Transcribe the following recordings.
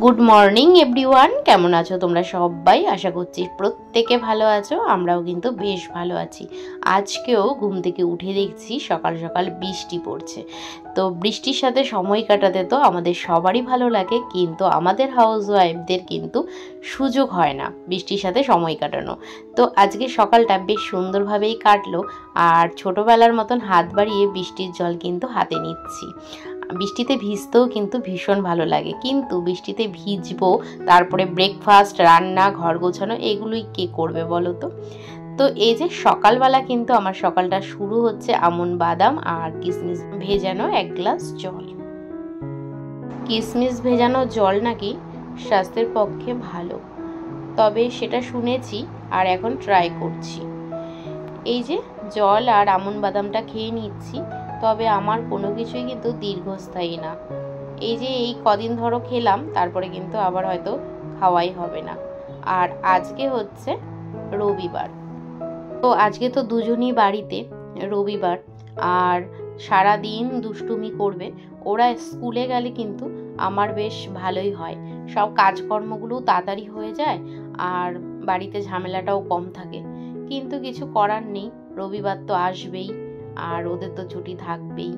Good morning everyone, কেমন আছো তোমরা সবাই? আশা করছি প্রত্যেকে ভালো আছো। আমরাও কিন্তু বেশ ভালো আছি। আজকেও ঘুম থেকে উঠে দেখছি সকাল সকাল বৃষ্টি পড়ছে। তো বৃষ্টির সাথে সময় কাটাতে তো আমাদের সবারই ভালো লাগে, কিন্তু আমাদের হাউসওয়াইফদের কিন্তু সুযোগ হয় না বৃষ্টির সাথে সময় কাটানো। তো আজকে সকালটা বেশ সুন্দরভাবেই কাটলো, আর ছোটোবেলার মতন হাত বাড়িয়ে বৃষ্টির জল কিন্তু হাতে নিচ্ছি। বৃষ্টিতে ভিজতেও কিন্তু ভীষণ ভালো লাগে, কিন্তু বৃষ্টিতে ভিজবো, তারপরে ব্রেকফাস্ট, রান্না, ঘর গোছানো, এগুলোই কে করবে বলো তো? তো এই যে সকালবেলা কিন্তু আমার সকালটা শুরু হচ্ছে আমন বাদাম আর কিশমিশ ভেজানো এক গ্লাস জল। কিশমিশ ভেজানো জল নাকি স্বাস্থ্যের পক্ষে ভালো, তবে সেটা শুনেছি আর এখন ট্রাই করছি। এই যে জল আর আমন বাদামটা খেয়ে নিচ্ছি, তবে আমার কোনো কিছুই কিন্তু দীর্ঘস্থায়ী না। এই যে এই কদিন ধরো খেলাম, তারপরে কিন্তু আবার হয়তো খাওয়াই হবে না। আর আজকে হচ্ছে রবিবার, তো আজকে তো দুজনই বাড়িতে, রবিবার, আর সারা দিন দুষ্টুমি করবে। ওরা স্কুলে গেলে কিন্তু আমার বেশ ভালোই হয়, সব কাজকর্মগুলো তাড়াতাড়ি হয়ে যায় আর বাড়িতে ঝামেলাটাও কম থাকে। কিন্তু কিছু করার নেই, রবিবার তো আসবেই আর ওদের তো ছুটি থাকবেই।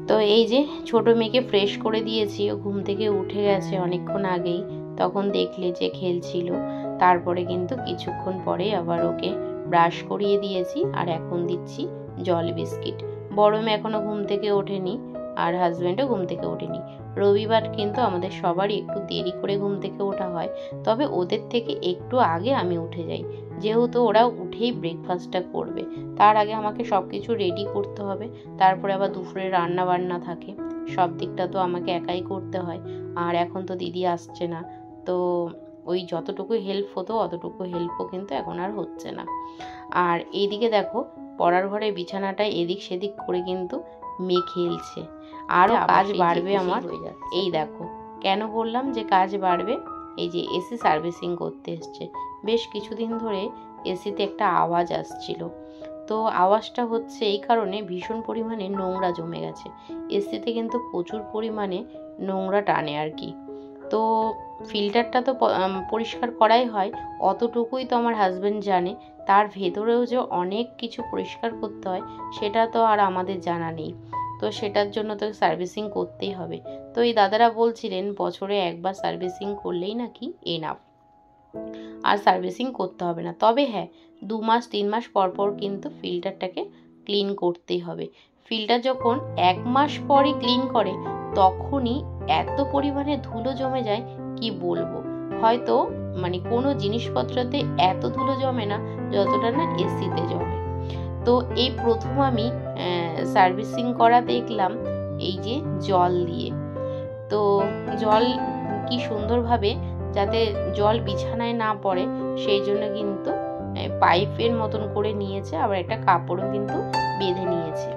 তো এই যে ছোট মেয়েকে ফ্রেশ করে দিয়েছি, ও ঘুম থেকে উঠে গেছে অনেকক্ষণ আগেই। তখন দেখলে যে খেলছিল, তারপরে কিন্তু কিছুক্ষণ পরে আবার ওকে ব্রাশ করিয়ে দিয়েছি আর এখন দিচ্ছি জল বিস্কিট। বড় মেয়ে এখনো ঘুম থেকে ওঠেনি আর হাজব্যান্ডও ঘুম থেকে ওঠেনি। রবিবার কিন্তু আমাদের সবারই একটু দেরি করে ঘুম থেকে ওঠা হয়, তবে ওদের থেকে একটু আগে আমি উঠে যাই, যেহেতু ওরা উঠেই ব্রেকফাস্টটা করবে। তার আগে আমাকে সব কিছু রেডি করতে হবে, তারপরে আবার দুপুরে রান্না বান্না থাকে, সব দিকটা তো আমাকে একাই করতে হয়। আর এখন তো দিদি আসছে না, তো ওই যতটুকু হেল্প হতো অতটুকু হেল্পও কিন্তু এখন আর হচ্ছে না। আর এইদিকে দেখো, পড়ার ঘরে বিছানাটা এদিক সেদিক করে কিন্তু মেয়ে খেলছে। আরও কাজ বাড়বে আমার। এই দেখো, কেন বললাম যে কাজ বাড়বে? এই যে এসি সার্ভিসিং করতে এসছে, বেশ কিছুদিন ধরে এসিতে একটা আওয়াজ আসছিল। তো আওয়াজটা হচ্ছে এই কারণে, ভীষণ পরিমাণে নোংরা জমে গেছে এসিতে, কিন্তু প্রচুর পরিমাণে নোংরা টানে আর কি। তো ফিল্টারটা তো পরিষ্কার করাই হয়, অতটুকুই তো আমার হাজব্যান্ড জানে। তার ভেতরেও যে অনেক কিছু পরিষ্কার করতে হয় সেটা তো আর আমাদের জানা নেই। তো সেটার জন্য তো সার্ভিসিং করতেই হবে। তো এই দাদারা বলছিলেন বছরে একবার সার্ভিসিং করলেই নাকি এনাফ, আর সার্ভিসিং করতে হবে না। তবে হ্যাঁ, 2 মাস 3 মাস পর পর কিন্তু ফিল্টারটাকে ক্লিন করতেই হবে। ফিল্টার যখন 1 মাস পরই ক্লিন করে, তখনই এত পরিমাণে ধুলো জমে যায় কি বলবো। হয়তো মানে কোনো জিনিসপত্রতে এত ধুলো জমে না যতটা না এসিতে জমে। তো এই প্রথম আমি সার্ভিসিং করা দেখলাম এই যে জল দিয়ে। তো জল কি সুন্দরভাবে যাতে জল বিছানায় না পড়ে সেই জন্য কিন্তু পাইপের মতন করে নিয়েছে, আবার একটা কাপড়ও কিন্তু বেঁধে নিয়েছে।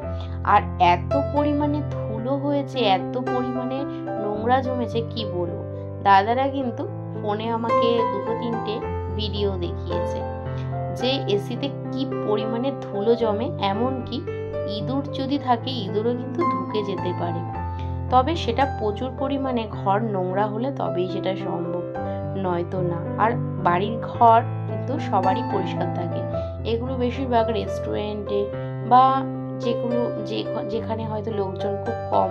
আর এত পরিমাণে ধুলো হয়েছে, এত পরিমাণে নোংরা জমেছে কি বলবো। দাদারা কিন্তু ফোনে আমাকে 2-3টে ভিডিও দেখিয়েছে যে এসিতে কি পরিমাণে ধুলো জমে, এমনকি ইঁদুর যদি থাকে ইঁদুরও কিন্তু ঢুকে যেতে পারে। তবে সেটা প্রচুর পরিমাণে ঘর নোংরা হলে তবেই সেটা সম্ভব, নয়তো না। আর বাড়ির ঘর কিন্তু সবারই পরিষ্কার থাকে, এগুলো বেশিরভাগ রেস্টুরেন্টে বা যেগুলো যেখানে হয়তো লোকজন খুব কম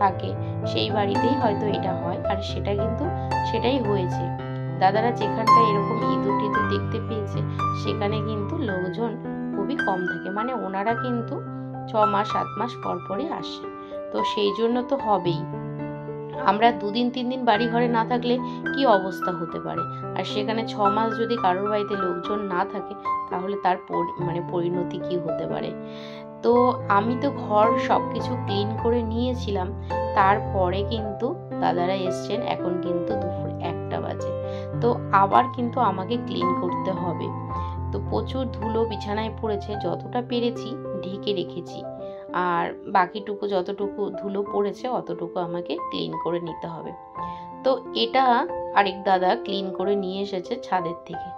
থাকে সেই বাড়িতেই হয়তো এটা হয়। আর সেটা কিন্তু সেটাই হয়েছে। দাদারা যেখানটায় এরকম ইঁদুর টিঁদুর দেখতে পেয়েছে সেখানে কিন্তু লোকজন খুবই কম থাকে, মানে ওনারা কিন্তু 6 মাস 7 মাস পর পরই আসে। তো সেই জন্য তো হবেই। আমরা 2 দিন 3 দিন বাড়ি ঘরে না থাকলে কি অবস্থা হতে পারে, আর সেখানে 6 মাস যদি কারোর বাড়িতে লোকজন না থাকে তাহলে তার পরিণতি কি হতে পারে। তো আমি তো ঘর সব কিছু ক্লিন করে নিয়েছিলাম, তারপরে কিন্তু দাদারা এসছেন, এখন কিন্তু দুপুর 1টা বাজে। তো আবার কিন্তু আমাকে ক্লিন করতে হবে। তো প্রচুর ধুলো বিছানায় পড়েছে, যতটা পেরেছি ঢেকে রেখেছি, আর বাকিটুকু যতটুকু ধুলো পড়েছে অতটুকু আমাকে ক্লিন করে নিতে হবে। তো এটা আরেক দাদা ক্লিন করে নিয়ে এসেছে ছাদের থেকে।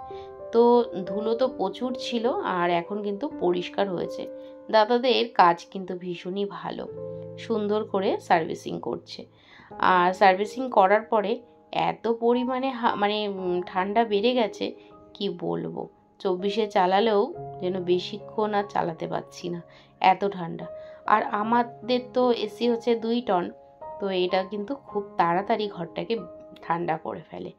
তো ধুলো তো প্রচুর ছিল, আর এখন কিন্তু পরিষ্কার হয়েছে। দাদাদের কাজ কিন্তু ভীষণই ভালো, সুন্দর করে সার্ভিসিং করছে। আর সার্ভিসিং করার পরে এত পরিমাণে মানে ঠান্ডা বেড়ে গেছে কি বলবো। 24-এ চালালেও যেন বেশিক্ষণ আর চালাতে পারছি না, এত ঠান্ডা। আর আমাদের তো এসি হচ্ছে 2 টন, তো এটা কিন্তু খুব তাড়াতাড়ি ঘরটাকে ঠান্ডা করে ফেলে।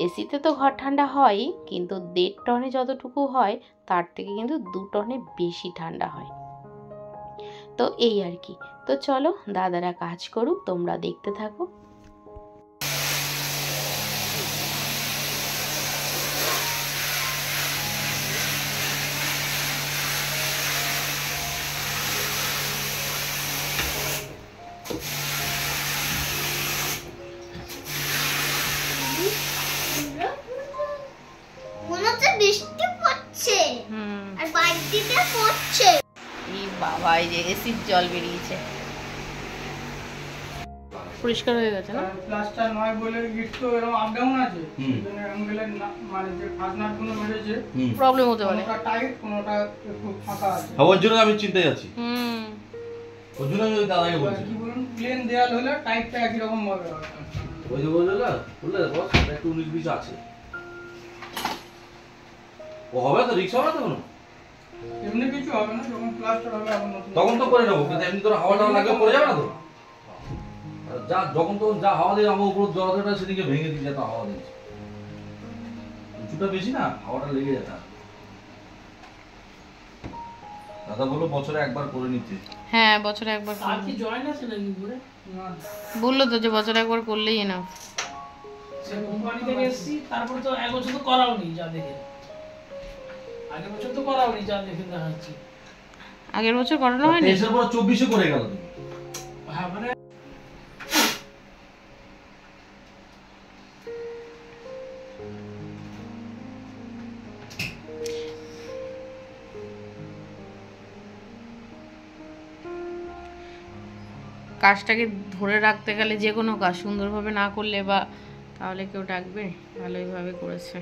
এসিতে তো ঘর ঠান্ডা হয়, কিন্তু 1.5 টনে যতটুকু হয় তার থেকে কিন্তু 2 টনে বেশি ঠান্ডা হয়। তো এই আর কি। তো চলো দাদারা কাজ করুক, তোমরা দেখতে থাকো। বৃষ্টি পড়ছে আর বাড়িতে পড়ছে। এই বাবা, এই যে এসির জল বেরিয়েছে, পরিষ্কার হয়ে গেছে না? প্লাস্টার নয় বলে গিট তো এরকম আপ ডাউন আছে, সেজন্য অ্যাঙ্গেলের মানে যে ফাস্টনার গুলো মেরেছে প্রবলেম হতে পারে। কোনটা টাইট কোনটা একটু ফাঁকা আছে। ওর জন্য আমি চিন্তায় আছি। ওর জন্য আমি দাদাকে বলছি কি বলুন, প্লেন দেয়াল হলে টাইটটা একই রকম ভাবে হয়। ওই যে বললে বস একটু 19-20 আছে। ও হবে তো, রিক্স হবে তো কোনো? এমনি কিছু হবে না, যখন প্লাস্টার হবে এখন নতুন তখন তো করে নেবো, কিন্তু এমনি তোর হাওয়াটা লাগে পড়ে যাবে না তো? যা যখন তো যা হাওয়া দিয়ে আমার উপর দরজাটা সেদিকে ভেঙে দিয়ে যেত, হাওয়া দিয়েছে উঁচুটা বেশি না, হাওয়াটা লেগে যেত। দাদা বললো বছরে একবার করে নিতে। হ্যাঁ, বছরে একবার। আর কি জয়েন্ট আছে নাকি পুরো? না, বললো তো যে বছরে একবার করলেই না। সে কোম্পানি থেকে এসেছি, তারপর তো 1 বছর তো করাও নি, যা দেখে আগের বছর তো করাও নি, যা দেখে দেখাচ্ছি। আগের বছর করানো হয়নি, এসের পর 24-এ করে গেল। হ্যাঁ, মানে কাজটাকে ধরে রাখতে গেলে যে কোনো কাজ সুন্দরভাবে না করলে বা তাহলে কেউ ডাকবে? ভালোইভাবে করেছে।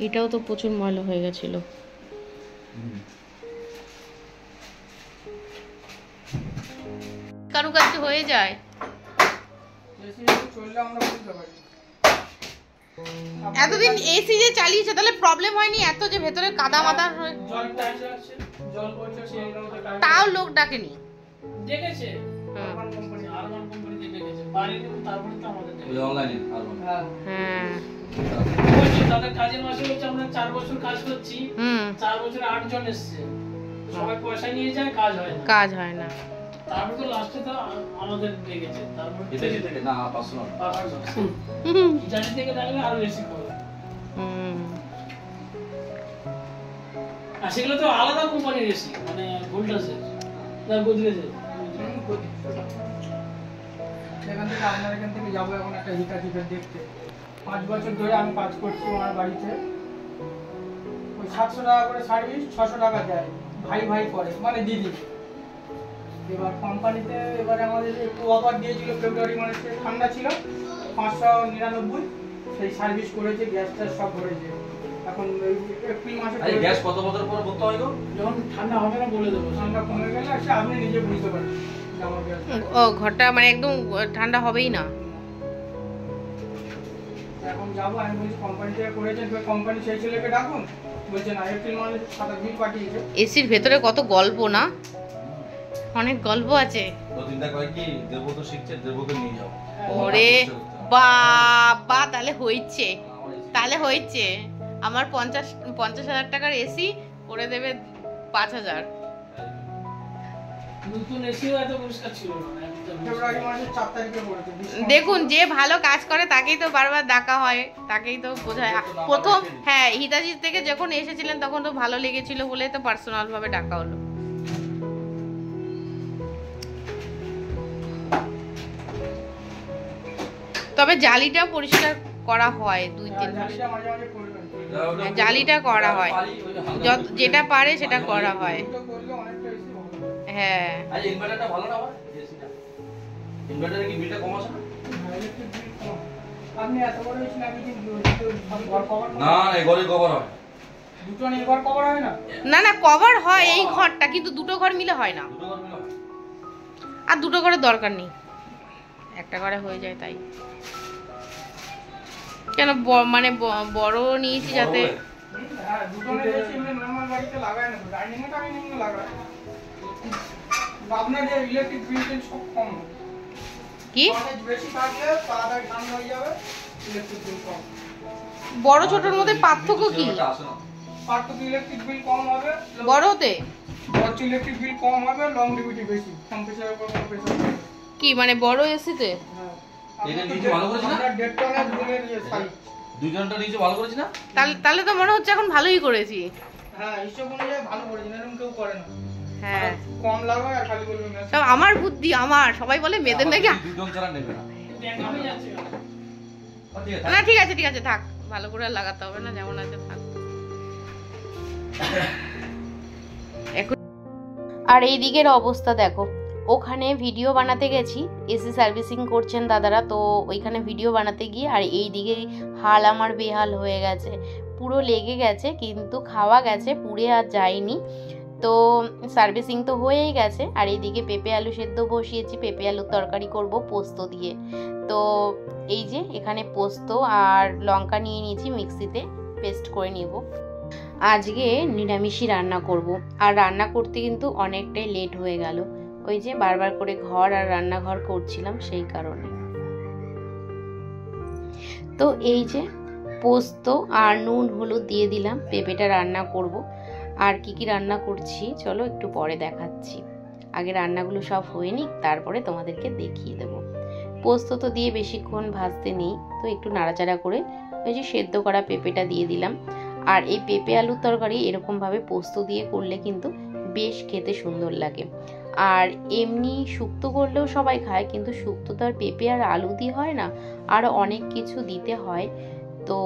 এটাও তো প্রচুর ময়লা হয়ে গেছিল। কারুকাজ হয়ে যায়, এসি চললে আমরা বুঝতে পারি। এতদিন এসি যে চালিয়েছে তাহলে প্রবলেম হয়নি এত যে ভেতরে কাদা মাদা জল টাইট আছে, জল পড়ছে, সেই তাও লোক ডাকেনি? দেখেছে আরমান কোম্পানি দেখেছে, বাড়িতে তারপরে তো আমাদের ওই অনলাইনে হ্যাঁ হ্যাঁ, বলছি তাদের কাজের মাসে হচ্ছে আমরা 4 বছর কাজ করছি, 4 বছরে 8 জন এসেছে, সবাই পয়সা নিয়ে যায়, কাজ হয় না। কাজ হয় না। তারপর তো লাস্টে তো আমাদের দেখেছে, তারপর এটা থেকে না পার্সোনাল জানি থেকে থাকলে আরো বেশি করে। আর সেগুলো তো আলাদা কোম্পানির এসি, মানে ভোল্টাসের, গোদরেজের। এখান থেকে আপনার এখান থেকে যাবো এখন একটা হিটাচিপের দেখতে। 5 বছর ধরে আমি কাজ করছি ওনার বাড়িতে। ওই 700 টাকা করে সার্ভিস, 600 টাকা দেয়, ভাই ভাই করে, মানে দিদি। এবার কোম্পানিতে এবারে আমাদের একটু অফার দিয়েছিল, ফেব্রুয়ারি মাসে ঠান্ডা ছিল, 599 সেই সার্ভিস করেছে, গ্যাসটা সব ভরেছে। এখন এপ্রিল মাসে গ্যাস কত বছর পর করতে হয় গো? যখন ঠান্ডা হবে না বলে দেবো, ঠান্ডা কমে গেলে সে আপনি নিজে বুঝতে পারবেন যে আমার গ্যাস। ও ঘরটা মানে একদম ঠান্ডা হবেই না। এখন যাবো, আমি বলছি কোম্পানি থেকে করেছেন, কোম্পানি সেই ছেলেকে ডাকুন, বলছে না এপ্রিল মাসে 7 বিল পাঠিয়েছে। এসির ভেতরে কত গল্প না, অনেক গল্প আছে। তো চিন্তা করে কি দেবো তো শিখছে, দেবোকে নিয়ে যাও। ওরে বাবা, তাহলে হয়েছে, তাহলে হয়েছে। আমার 50,000 টাকার এসি করে দেবে 5,000। নতুন এসিও এত পরিষ্কার ছিল না একদম। ফেব্রুয়ারি মাসের 4 তারিখে করেছে। দেখুন, যে ভালো কাজ করে তাকেই তো বারবার ডাকা হয়, তাকেই তো বোঝায়। প্রথম হ্যাঁ, হিতাজি থেকে যখন এসেছিলেন তখন তো ভালো লেগেছিল বলে তো পার্সোনাল ভাবে ডাকা হলো। তবে জালিটা পরিষ্কার করা হয় 2-3 মাস, জালিটা মাঝে মাঝে করবেন। জালিটা করা হয়, যেটা পারে সেটা করা হয়। করলে অনেকটা এসি ভালো। হ্যাঁ, আজ ইনভার্টারটা ভালো না আমার এসিটা? ইনভার্টারে কি বিলটা কম আসে না? ইলেকট্রিক বিল কম। আপনি এত বড় এসি লাগিয়েছেন, ঘর কভার না, এই ঘরে কভার হয়। দুটো নিয়ে ঘর কভার হয় না? না না কভার হয় এই ঘরটা, কিন্তু দুটো ঘর মিলে হয় না। দুটো ঘর মিলে হয়। আর দুটো ঘরের দরকার নেই, একটা ঘরে হয়ে যায় তাই। কেন মানে বড় নিয়েছি যাতে। হ্যাঁ, দুটো নিয়ে বেশি এমনি নরমাল বাড়িতে লাগায় না, ডাইনিং এ লাগায়। আপনার যে ইলেকট্রিক বিল সব কম হবে। কি অনেক বেশি থাকলে তাড়াতাড়ি ঠান্ডা হয়ে যাবে, ইলেকট্রিক বিল কম। বড় ছোটর মধ্যে পার্থক্য কি? সেটা আসে না। পার্থক্য ইলেকট্রিক বিল কম হবে, বড়তে বড় ইলেকট্রিক বিল কম হবে, লংজিভিটি বেশি, টেম্পারেচারের উপর কোনো প্রেসার নেই। কি মানে বড় এসিতে? হ্যাঁ। এটা নিচে ভালো করেছি না? আপনার 1.5 টনের রুমের সাইজ। 2 ঘন্টা নিচে ভালো করেছি না? তাহলে তো মনে হচ্ছে এখন ভালোই করেছি। হ্যাঁ, হিসাব অনুযায়ী ভালো করেছেন, এরকম কেউ করে না। হ্যাঁ কম লাগায় আর খালি বলবেন না। সব আমার বুদ্ধি, আমার সবাই বলে মেয়েদের নাকি। আমার 2 জন ছাড়া নেবে না। দেখানো যাচ্ছে না। ঠিক আছে, না ঠিক আছে থাক, ভালো করে আর লাগাতে হবে না, যেমন আছে থাক। এখন আর এই দিকের অবস্থা দেখো, ওখানে ভিডিও বানাতে গেছি, এসি সার্ভিসিং করছেন দাদারা, তো ওইখানে ভিডিও বানাতে গিয়ে আর এই দিকে হাল আমার বেহাল হয়ে গেছে, পুরো লেগে গেছে, কিন্তু খাওয়া গেছে, পুড়ে আর যায়নি। তো সার্ভিসিং তো হয়েই গেছে। আর এইদিকে পেঁপে আলু সেদ্ধ বসিয়েছি, পেঁপে আলুর তরকারি করব পোস্ত দিয়ে। তো এই যে এখানে পোস্ত আর লঙ্কা নিয়ে নিয়েছি, মিক্সিতে পেস্ট করে নিব। আজকে নিরামিষই রান্না করব, আর রান্না করতে কিন্তু অনেকটাই লেট হয়ে গেল, ওই যে বারবার করে ঘর আর রান্নাঘর করছিলাম সেই কারণে। তো এই যে পোস্ত আর নুন হলুদ দিয়ে দিলাম, পেঁপেটা রান্না করব। আর কি কি রান্না করছি চলো একটু পরে দেখাচ্ছি, আগে রান্নাগুলো সব হয়ে নিক, তারপরে তোমাদেরকে দেখিয়ে দেব। পোস্ত তো দিয়ে বেশিক্ষণ ভাজতে নেই, তো একটু নাড়াচাড়া করে ওই যে সেদ্ধ করা পেঁপেটা দিয়ে দিলাম। আর এই পেঁপে আলুর তরকারি এরকমভাবে পোস্ত দিয়ে করলে কিন্তু বেশ খেতে সুন্দর লাগে। আর এমনি শুক্তো করলেও সবাই খায়, কিন্তু শুক্তো তো আর পেঁপে আর আলু দিয়ে হয় না, আর অনেক কিছু দিতে হয়, তো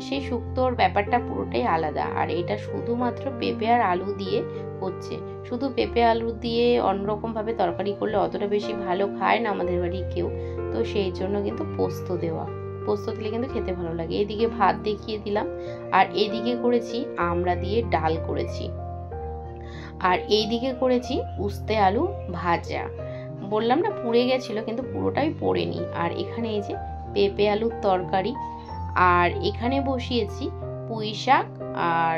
সেই শুক্তোর ব্যাপারটা পুরোটাই আলাদা। আর এটা শুধুমাত্র পেঁপে আর আলু দিয়ে হচ্ছে, শুধু পেঁপে আলু দিয়ে অন্যরকমভাবে তরকারি করলে অতটা বেশি ভালো খায় না আমাদের বাড়ি কেউ, তো সেই জন্য কিন্তু পোস্ত দেওয়া, পোস্ত দিলে কিন্তু খেতে ভালো লাগে। এদিকে ভাত দেখিয়ে দিলাম, আর এদিকে করেছি আমড়া দিয়ে ডাল করেছি, আর এইদিকে করেছি উস্তে আলু ভাজা। বললাম না পুড়ে গেছিল, কিন্তু পুরোটাই পোড়েনি। আর এখানে এই যে পেঁপে আলুর তরকারি, আর এখানে বসিয়েছি পুঁই শাক, আর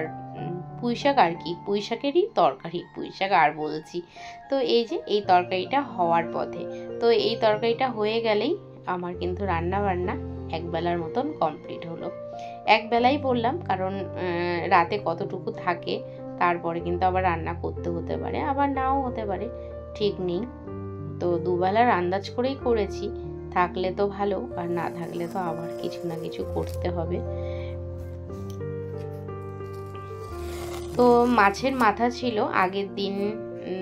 পুঁই শাক আর কি পুঁই শাকেরই তরকারি, পুঁই শাক আর বলছি। তো এই যে এই তরকারিটা হওয়ার পথে, তো এই তরকারিটা হয়ে গেলেই আমার কিন্তু রান্না বান্না একবেলার মতন কমপ্লিট হলো। একবেলাই বললাম কারণ রাতে কতটুকু থাকে, তারপরে কিন্তু আবার রান্না করতে হতে পারে, আবার নাও হতে পারে, ঠিক নেই। তো দুবেলার আন্দাজ করেই করেছি, থাকলে তো ভালো, আর না থাকলে তো আবার কিছু না কিছু করতে হবে। তো মাছের মাথা ছিল, আগের দিন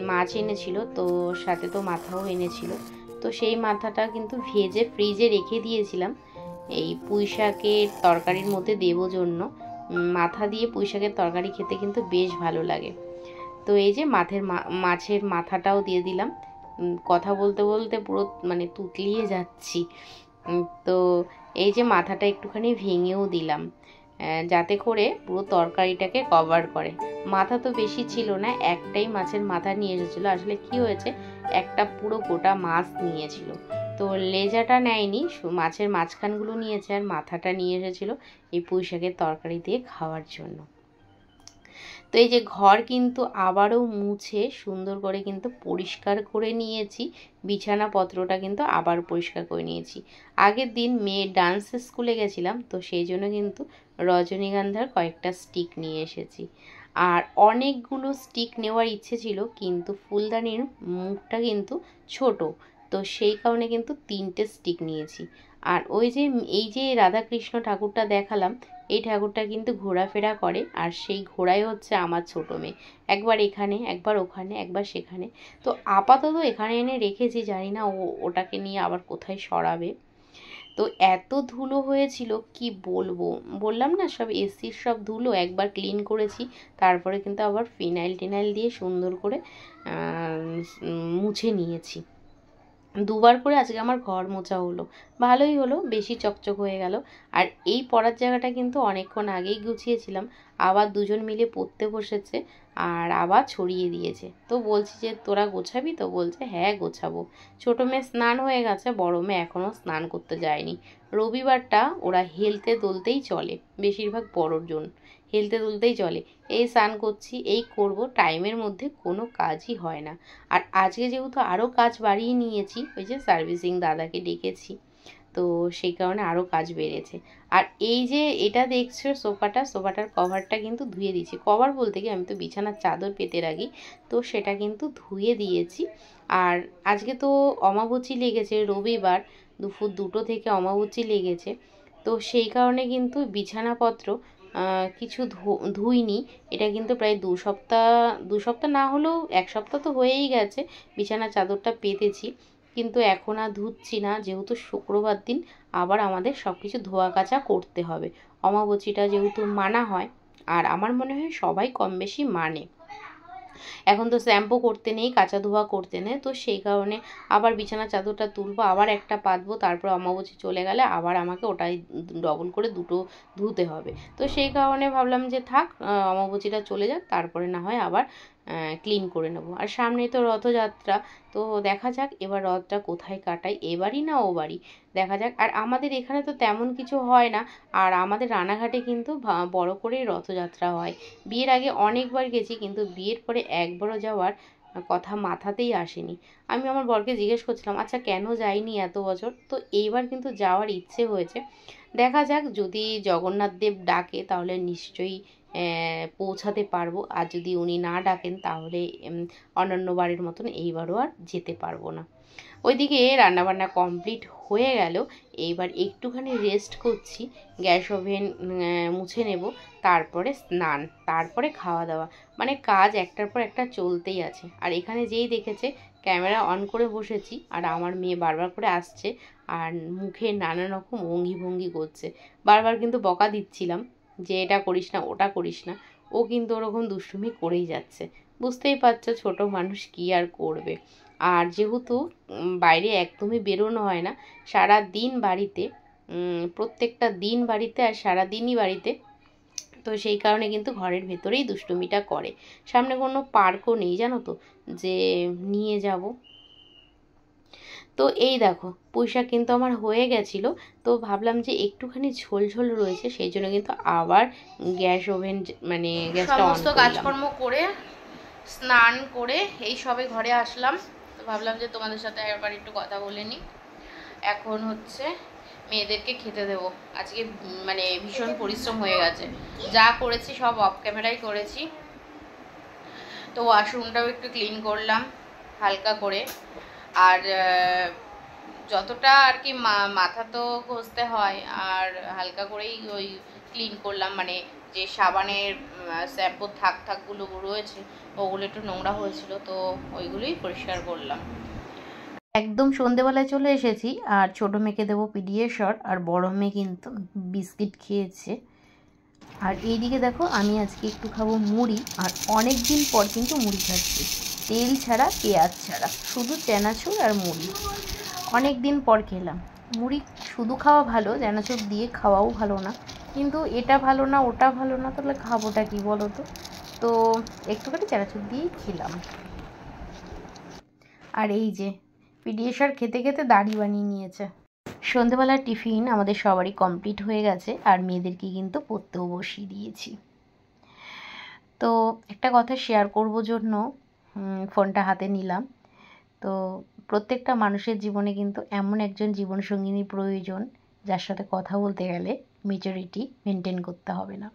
মাছ এনেছিল, তো সাথে তো মাথাও এনেছিল, তো সেই মাথাটা কিন্তু ভেজে ফ্রিজে রেখে দিয়েছিলাম এই পুঁই শাকের তরকারির মধ্যে দেবো জন্য। মাথা দিয়ে পুঁই শাকের তরকারি খেতে কিন্তু বেশ ভালো লাগে। তো এই যে মাছের মাথাটাও দিয়ে দিলাম, কথা বলতে বলতে পুরো মানে তুতলিয়ে যাচ্ছি। তো এই যে মাথাটা একটুখানি ভেঙেও দিলাম, যাতে করে পুরো তরকারিটাকে কভার করে। মাথা তো বেশি ছিল না, একটাই মাছের মাথা নিয়ে এসেছিলো, আসলে কি হয়েছে একটা পুরো গোটা মাছ নিয়েছিল, তো লেজাটা নেয়নি, মাছের মাঝখানগুলো নিয়েছে, আর মাথাটা নিয়ে এসেছিলো এই পুঁই শাকের তরকারি দিয়ে খাওয়ার জন্য। তো এই যে ঘর কিন্তু আবারও মুছে সুন্দর করে কিন্তু পরিষ্কার করে নিয়েছি, বিছানাপত্রটা কিন্তু আবার পরিষ্কার করে নিয়েছি। আগের দিন মেয়ে ডান্স স্কুলে গেছিলাম, তো সেই জন্য কিন্তু রজনীগন্ধার কয়েকটা স্টিক নিয়ে এসেছি, আর অনেকগুলো স্টিক নেওয়ার ইচ্ছে ছিল, কিন্তু ফুলদানির মুখটা কিন্তু ছোট, তো সেই কারণে কিন্তু 3টে স্টিক নিয়েছি। আর ওই যে এই যে রাধাকৃষ্ণ ঠাকুরটা দেখালাম, এই ঠাকুরটা কিন্তু ঘোরাফেরা করে, আর সেই ঘোড়াই হচ্ছে আমার ছোটো মেয়ে, একবার এখানে একবার ওখানে একবার সেখানে। তো আপাতত এখানে এনে রেখেছি, জানি না ওটাকে নিয়ে আবার কোথায় সরাবে। তো এত ধুলো হয়েছিল কি বলবো, বললাম না সব এসির সব ধুলো একবার ক্লিন করেছি, তারপরে কিন্তু আবার ফিনাইল টিনাইল দিয়ে সুন্দর করে মুছে নিয়েছি। দুবার করে আজকে আমার ঘর মোছা হলো, ভালোই হলো, বেশি চকচক হয়ে গেল। আর এই পড়ার জায়গাটা কিন্তু অনেকক্ষণ আগেই গুছিয়েছিলাম, আবার দুজন মিলে পড়তে বসেছে আর আবার ছড়িয়ে দিয়েছে। তো বলছি যে তোরা গোছাবি তো? বলছে হ্যাঁ গোছাবো। ছোটো মেয়ে স্নান হয়ে গেছে, বড় মেয়ে এখনও স্নান করতে যায়নি। রবিবারটা ওরা হেলতে দোলতেই চলে, বেশিরভাগ বড়জন হেলতে দুলতেই চলে। এই স্নান করছি, এই করব, টাইমের মধ্যে কোনো কাজই হয় না। আর আজকে যেহেতু আরও কাজ বাড়িয়ে নিয়েছি, ওই যে সার্ভিসিং দাদাকে ডেকেছি, তো সেই কারণে আরও কাজ বেড়েছে। আর এই যে এটা দেখছো সোফাটার কভারটা কিন্তু ধুয়ে দিয়েছি। কভার বলতে কি, আমি তো বিছানার চাদর পেতে রাখি, তো সেটা কিন্তু ধুয়ে দিয়েছি। আর আজকে তো অমাবস্যা লেগেছে, রবিবার দুপুর 2টো থেকে অমাবস্যা লেগেছে, তো সেই কারণে কিন্তু বিছানাপত্র কিছু ধুইনি। এটা কিন্তু প্রায় 2 সপ্তাহ না হলেও 1 সপ্তাহ তো হয়েই গেছে বিছানার চাদরটা পেতেছি, কিন্তু এখন আর ধুচ্ছি না, যেহেতু শুক্রবার দিন আবার আমাদের সব কিছু ধোয়া কাচা করতে হবে। অমাবস্যাটা যেহেতু মানা হয়, আর আমার মনে হয় সবাই কম বেশি মানে। এখন তো শ্যাম্পু করতে নেই, কাঁচা ধোয়া করতে নেই, তো সেই কারণে আবার বিছানার চাদরটা তুলবো, আবার একটা পাতবো, তারপর অমাবস্যা চলে গেলে আবার আমাকে ওটাই ডবল করে 2টো ধুতে হবে। তো সেই কারণে ভাবলাম যে থাক, অমাবস্যাটা চলে যাক, তারপরে না হয় আবার ক্লিন করে নেবো। আর সামনেই তো রথযাত্রা, তো দেখা যাক এবার রথটা কোথায় কাটাই, এবারই না ও বাড়ি, দেখা যাক। আর আমাদের এখানে তো তেমন কিছু হয় না, আর আমাদের রানাঘাটে কিন্তু বড় করেই রথযাত্রা হয়। বিয়ের আগে অনেকবার গেছি, কিন্তু বিয়ের পরে একবারও যাওয়ার কথা মাথাতেই আসেনি। আমি আমার বরকে জিজ্ঞেস করছিলাম, আচ্ছা কেন যাইনি এত বছর, তো এইবার কিন্তু যাওয়ার ইচ্ছে হয়েছে। দেখা যাক, যদি জগন্নাথ দেব ডাকে তাহলে নিশ্চয়ই পৌঁছাতে পারবো, আর যদি উনি না ডাকেন তাহলে অন্যান্য বারের মতন এইবারও আর যেতে পারবো না। ওইদিকে রান্নাবান্না কমপ্লিট হয়ে গেল, এইবার একটুখানি রেস্ট করছি, গ্যাস ওভেন মুছে নেব, তারপরে স্নান, তারপরে খাওয়া দাওয়া, মানে কাজ একটার পর একটা চলতেই আছে। আর এখানে যেই দেখেছে ক্যামেরা অন করে বসেছি, আর আমার মেয়ে বারবার করে আসছে আর মুখে নানা রকম অঙ্গি ভঙ্গি করছে। বারবার কিন্তু বকা দিচ্ছিলাম যে এটা করিস না, ওটা করিস না, ও কিন্তু ওরকম দুষ্টুমি করেই যাচ্ছে। বুঝতেই পারছো ছোট মানুষ কি আর করবে। আর যেহেতু বাইরে একদমই বেরোনো হয় না, সারা দিন বাড়িতে, প্রত্যেকটা দিন বাড়িতে আর সারা দিনই বাড়িতে, তো সেই কারণে কিন্তু ঘরের ভেতরেই দুষ্টুমিটা করে। সামনে কোনো পার্কও নেই জানো তো, যে নিয়ে যাব। তো এই দেখো পুঁইশাক কিন্তু আমার হয়ে গেছিল, তো ভাবলাম যে একটুখানি ঝোল ঝোল রয়েছে, সেই জন্য কিন্তু আবার গ্যাস ওভেন মানে গ্যাসটা অন করলাম। কাজকর্ম করে স্নান করে এই সবে ঘরে আসলাম, তো ভাবলাম যে তোমাদের সাথে একবার একটু কথা বলে নিই। এখন হচ্ছে মেয়েদেরকে খেতে দেবো। আজকে মানে ভীষণ পরিশ্রম হয়ে গেছে, যা করেছি সব অফ ক্যামেরাই করেছি। তো ওয়াশরুমটাও একটু ক্লিন করলাম হালকা করে, আর যতটা আর কি মাথা তো ঘষতে হয়, আর হালকা করেই ওই ক্লিন করলাম, মানে যে সাবানের শ্যাম্পুর থাকগুলো রয়েছে ওগুলো একটু নোংরা হয়েছিল, তো ওইগুলোই পরিষ্কার করলাম। একদম সন্ধেবেলায় চলে এসেছি, আর ছোটো মেয়েকে দেবো পিডিয়াশর, আর বড় মেয়ে কিন্তু বিস্কিট খেয়েছে। আর এইদিকে দেখো আমি আজকে একটু খাবো মুড়ি, আর অনেক দিন পর কিন্তু মুড়ি খাচ্ছি, তেল ছাড়া পেঁয়াজ ছাড়া, শুধু চানাচুর আর মুড়ি। অনেক দিন পর খেলাম মুড়ি। শুধু খাওয়া ভালো, চানাচুর দিয়ে খাওয়াও ভালো না, কিন্তু এটা ভালো না ওটা ভালো না, তাহলে খাবোটা কি বলো তো? তো একটুখানি চানাচুর দিয়েই খেলাম। আর এই যে পিডিয়াশর খেতে খেতে দাড়ি বানিয়ে নিয়েছে। সন্ধেবেলার টিফিন আমাদের সবারই কমপ্লিট হয়ে গেছে, আর মেয়েদেরকে কিন্তু পড়তেও বসিয়ে দিয়েছি। তো একটা কথা শেয়ার করব জন্য ফোনটা হাতে নিলাম। তো প্রত্যেকটা মানুষের জীবনে কিন্তু এমন একজন জীবনসঙ্গিনী প্রয়োজন, যার সাথে কথা বলতে গেলে মেচুরিটি মেনটেন করতে হবে না,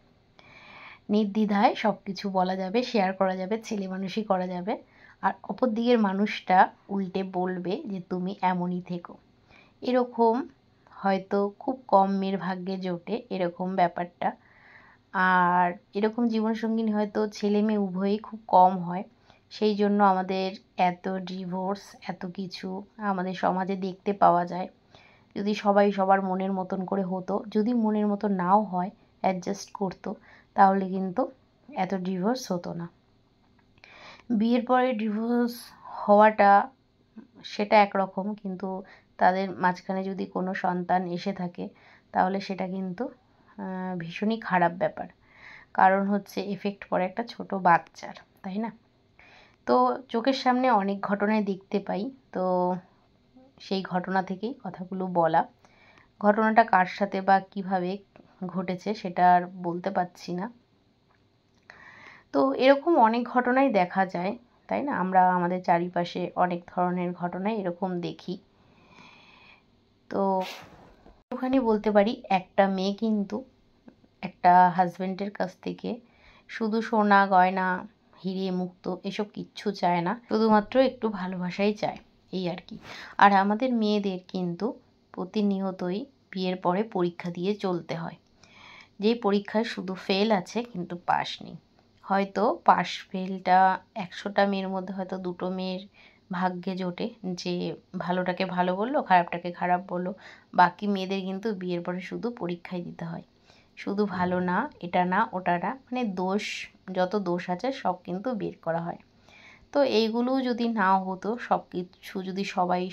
নির্দ্বিধায় সব কিছু বলা যাবে, শেয়ার করা যাবে, ছেলে মানুষই করা যাবে। আর অপর দিকের মানুষটা উল্টে বলবে যে তুমি এমনই থেকো। এরকম হয়তো খুব কম মেয়ের ভাগ্যে জোটে এরকম ব্যাপারটা, আর এরকম জীবনসঙ্গিনী হয়তো ছেলে মেয়ে উভয়ই খুব কম হয়। সেই জন্য আমাদের এত ডিভোর্স, এত কিছু আমাদের সমাজে দেখতে পাওয়া যায়। যদি সবাই সবার মনের মতন করে হতো, যদি মনের মতো নাও হয় অ্যাডজাস্ট করতো, তাহলে কিন্তু এত ডিভোর্স হতো না। বিয়ের পরে ডিভোর্স হওয়াটা সেটা একরকম, কিন্তু তাদের মাঝখানে যদি কোনো সন্তান এসে থাকে তাহলে সেটা কিন্তু ভীষণই খারাপ ব্যাপার। কারণ হচ্ছে এফেক্ট পড়ে একটা ছোট বাচ্চার, তাই না? তো চোখের সামনে অনেক ঘটনাই দেখতে পাই, তো সেই ঘটনা থেকেই কথাগুলো বলা। ঘটনাটা কার সাথে বা কিভাবে ঘটেছে সেটা আর বলতে পারছি না। তো এরকম অনেক ঘটনাই দেখা যায়, তাই না? আমরা আমাদের চারিপাশে অনেক ধরনের ঘটনাই এরকম দেখি। তো ওখানে বলতে পারি একটা মেয়ে কিন্তু একটা হাজবেন্ডের কাছ থেকে শুধু সোনা গয়না হিরে মুক্তো এসব কিচ্ছু চায় না, শুধুমাত্র একটু ভালোবাসাই চায়, এই আর কি। আর আমাদের মেয়েদের কিন্তু প্রতিনিয়তই বিয়ের পরে পরীক্ষা দিয়ে চলতে হয়, যেই পরীক্ষায় শুধু ফেল আছে কিন্তু পাস নেই। হয়তো পাস ফেলটা 100টা মেয়ের মধ্যে হয়তো 2টো মেয়ের ভাগ্যে জোটে যে ভালোটাকে ভালো বললো, খারাপটাকে খারাপ বললো। বাকি মেয়েদের কিন্তু বিয়ের পরে শুধু পরীক্ষাই দিতে হয়, শুধু ভালো না, এটা না, ওটা না, মানে দোষ, যত দোষ আছে সব কিন্তু বের করা হয়। তো এইগুলো যদি না হতো, সব কিছু যদি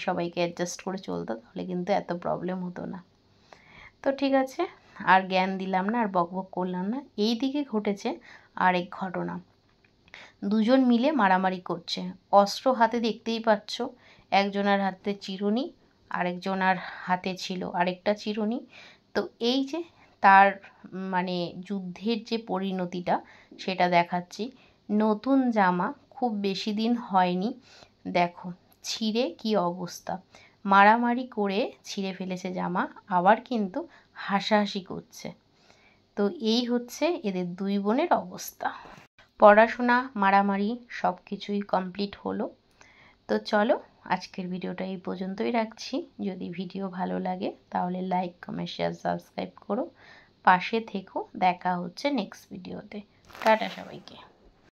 সবাইকে অ্যাডজাস্ট করে চলতো, তাহলে কিন্তু এত প্রবলেম হতো না। তো ঠিক আছে, আর জ্ঞান দিলাম না, আর বকবক করলাম না। এই দিকে ঘটেছে আরেক ঘটনা। দুজন মিলে মারামারি করছে, অস্ত্র হাতে, দেখতেই পাচ্ছ। একজনের হাতে চিরুনি, আরেকজনের হাতে ছিল আরেকটা চিরুনি। তো এই যে তার মানে যুদ্ধের যে পরিণতিটা সেটা দেখাচ্ছি। নতুন জামা, খুব বেশি দিন হয়নি, দেখো ছিঁড়ে কি অবস্থা। মারামারি করে ছিঁড়ে ফেলেছে জামা, আবার কিন্তু হাসাহাসি করছে। তো এই হচ্ছে এদের দুই বোনের অবস্থা। পড়াশোনা, মারামারি সব কিছুই কমপ্লিট হলো। তো চলো, আজকের ভিডিওটা এই পর্যন্তই রাখছি। যদি ভিডিও ভালো লাগে তাহলে লাইক, কমেন্ট, শেয়ার, সাবস্ক্রাইব করো, পাশে থেকো। দেখা হচ্ছে নেক্সট ভিডিওতে। টাটা সবাইকে।